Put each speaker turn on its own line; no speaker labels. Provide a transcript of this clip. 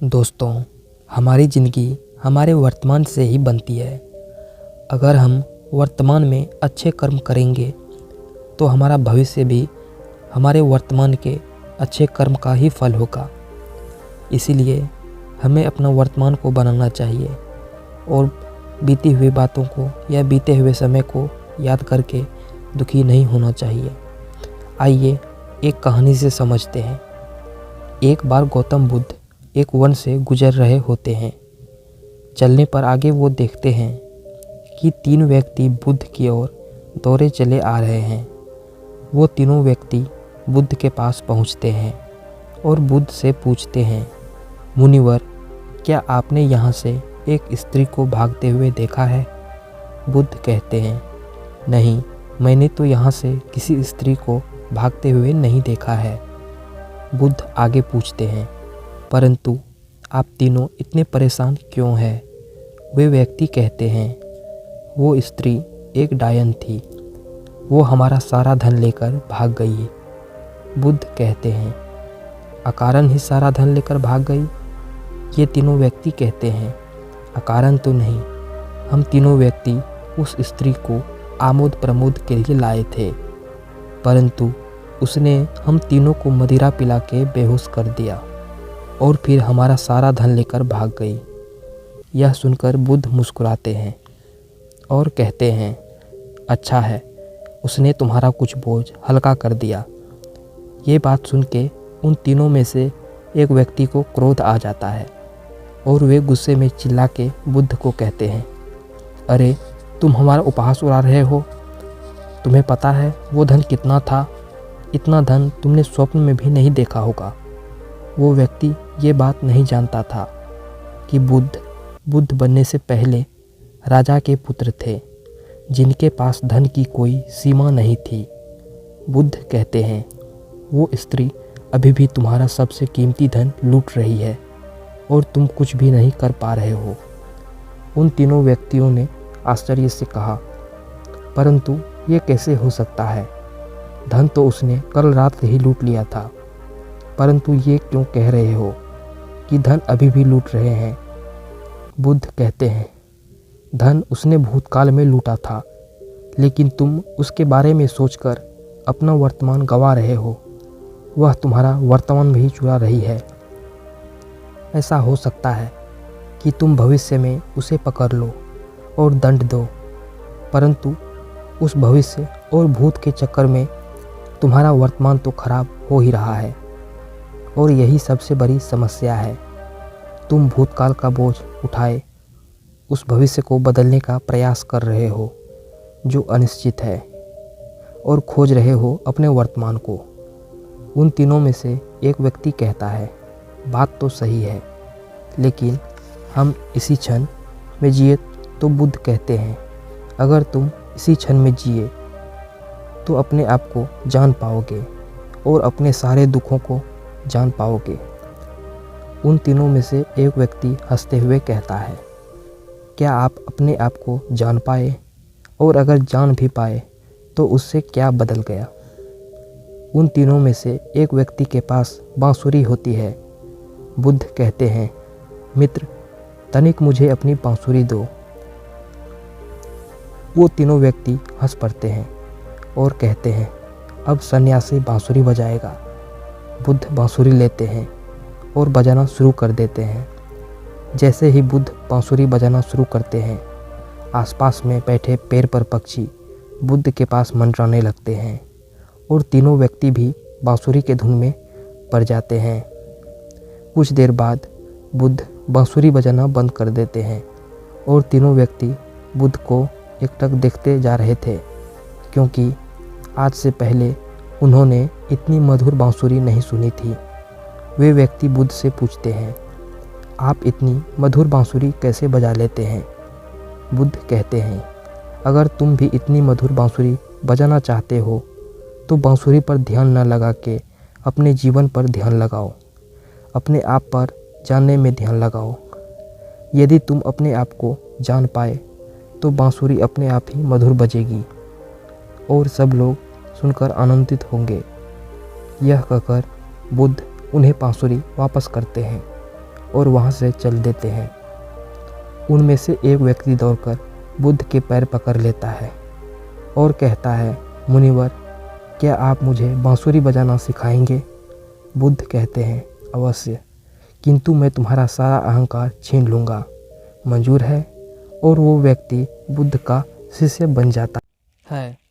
दोस्तों, हमारी ज़िंदगी हमारे वर्तमान से ही बनती है। अगर हम वर्तमान में अच्छे कर्म करेंगे तो हमारा भविष्य भी हमारे वर्तमान के अच्छे कर्म का ही फल होगा। इसीलिए हमें अपना वर्तमान को बनाना चाहिए और बीती हुई बातों को या बीते हुए समय को याद करके दुखी नहीं होना चाहिए। आइए एक कहानी से समझते हैं। एक बार गौतम बुद्ध एक वन से गुजर रहे होते हैं। चलने पर आगे वो देखते हैं कि 3 व्यक्ति बुद्ध की ओर दौड़े चले आ रहे हैं। वो तीनों व्यक्ति बुद्ध के पास पहुंचते हैं और बुद्ध से पूछते हैं, मुनिवर, क्या आपने यहाँ से एक स्त्री को भागते हुए देखा है? बुद्ध कहते हैं, नहीं, मैंने तो यहाँ से किसी स्त्री को भागते हुए नहीं देखा है। बुद्ध आगे पूछते हैं, परंतु आप तीनों इतने परेशान क्यों हैं? वे व्यक्ति कहते हैं, वो स्त्री एक डायन थी, वो हमारा सारा धन लेकर भाग गई। बुद्ध कहते हैं, अकारण ही सारा धन लेकर भाग गई? ये तीनों व्यक्ति कहते हैं, अकारण तो नहीं, हम तीनों व्यक्ति उस स्त्री को आमोद प्रमोद के लिए लाए थे, परंतु उसने हम तीनों को मदिरा पिला के बेहोश कर दिया और फिर हमारा सारा धन लेकर भाग गई। यह सुनकर बुद्ध मुस्कुराते हैं और कहते हैं, अच्छा है, उसने तुम्हारा कुछ बोझ हल्का कर दिया। ये बात सुन के उन तीनों में से एक व्यक्ति को क्रोध आ जाता है और वे गुस्से में चिल्ला के बुद्ध को कहते हैं, अरे तुम हमारा उपहास उड़ा रहे हो? तुम्हें पता है वो धन कितना था? इतना धन तुमने स्वप्न में भी नहीं देखा होगा। वो व्यक्ति ये बात नहीं जानता था कि बुद्ध बनने से पहले राजा के पुत्र थे, जिनके पास धन की कोई सीमा नहीं थी। बुद्ध कहते हैं, वो स्त्री अभी भी तुम्हारा सबसे कीमती धन लूट रही है और तुम कुछ भी नहीं कर पा रहे हो। उन तीनों व्यक्तियों ने आश्चर्य से कहा, परंतु ये कैसे हो सकता है? धन तो उसने कल रात ही लूट लिया था, परंतु ये क्यों कह रहे हो कि धन अभी भी लूट रहे हैं? बुद्ध कहते हैं, धन उसने भूतकाल में लूटा था, लेकिन तुम उसके बारे में सोचकर अपना वर्तमान गंवा रहे हो। वह तुम्हारा वर्तमान भी चुरा रही है। ऐसा हो सकता है कि तुम भविष्य में उसे पकड़ लो और दंड दो, परंतु उस भविष्य और भूत के चक्कर में तुम्हारा वर्तमान तो खराब हो ही रहा है और यही सबसे बड़ी समस्या है। तुम भूतकाल का बोझ उठाए उस भविष्य को बदलने का प्रयास कर रहे हो जो अनिश्चित है और खोज रहे हो अपने वर्तमान को। उन तीनों में से एक व्यक्ति कहता है, बात तो सही है, लेकिन हम इसी क्षण में जिए तो बुद्ध कहते हैं, अगर तुम इसी क्षण में जिए तो अपने आप को जान पाओगे और अपने सारे दुखों को जान पाओगे। उन तीनों में से एक व्यक्ति हंसते हुए कहता है, क्या आप अपने आप को जान पाए? और अगर जान भी पाए तो उससे क्या बदल गया? उन तीनों में से एक व्यक्ति के पास बांसुरी होती है। बुद्ध कहते हैं, मित्र, तनिक मुझे अपनी बांसुरी दो। वो तीनों व्यक्ति हंस पड़ते हैं और कहते हैं, अब सन्यासी बांसुरी बजाएगा। बुद्ध बांसुरी लेते हैं और बजाना शुरू कर देते हैं। जैसे ही बुद्ध बांसुरी बजाना शुरू करते हैं, आसपास में बैठे पेड़ पर पक्षी बुद्ध के पास मंडराने लगते हैं और तीनों व्यक्ति भी बांसुरी के धुन में पड़ जाते हैं। कुछ देर बाद बुद्ध बांसुरी बजाना बंद कर देते हैं और तीनों व्यक्ति बुद्ध को एकटक देखते जा रहे थे, क्योंकि आज से पहले उन्होंने इतनी मधुर बांसुरी नहीं सुनी थी। वे व्यक्ति बुद्ध से पूछते हैं, आप इतनी मधुर बांसुरी कैसे बजा लेते हैं? बुद्ध कहते हैं, अगर तुम भी इतनी मधुर बांसुरी बजाना चाहते हो तो बांसुरी पर ध्यान न लगा के अपने जीवन पर ध्यान लगाओ, अपने आप पर जानने में ध्यान लगाओ। यदि तुम अपने आप को जान पाए तो बांसुरी अपने आप ही मधुर बजेगी और सब लोग सुनकर आनंदित होंगे। यह कहकर बुद्ध उन्हें बांसुरी वापस करते हैं और वहाँ से चल देते हैं। उनमें से एक व्यक्ति दौड़कर बुद्ध के पैर पकड़ लेता है और कहता है, मुनिवर, क्या आप मुझे बांसुरी बजाना सिखाएंगे? बुद्ध कहते हैं, अवश्य, किंतु मैं तुम्हारा सारा अहंकार छीन लूँगा। मंजूर है? और वो व्यक्ति बुद्ध का शिष्य बन जाता है।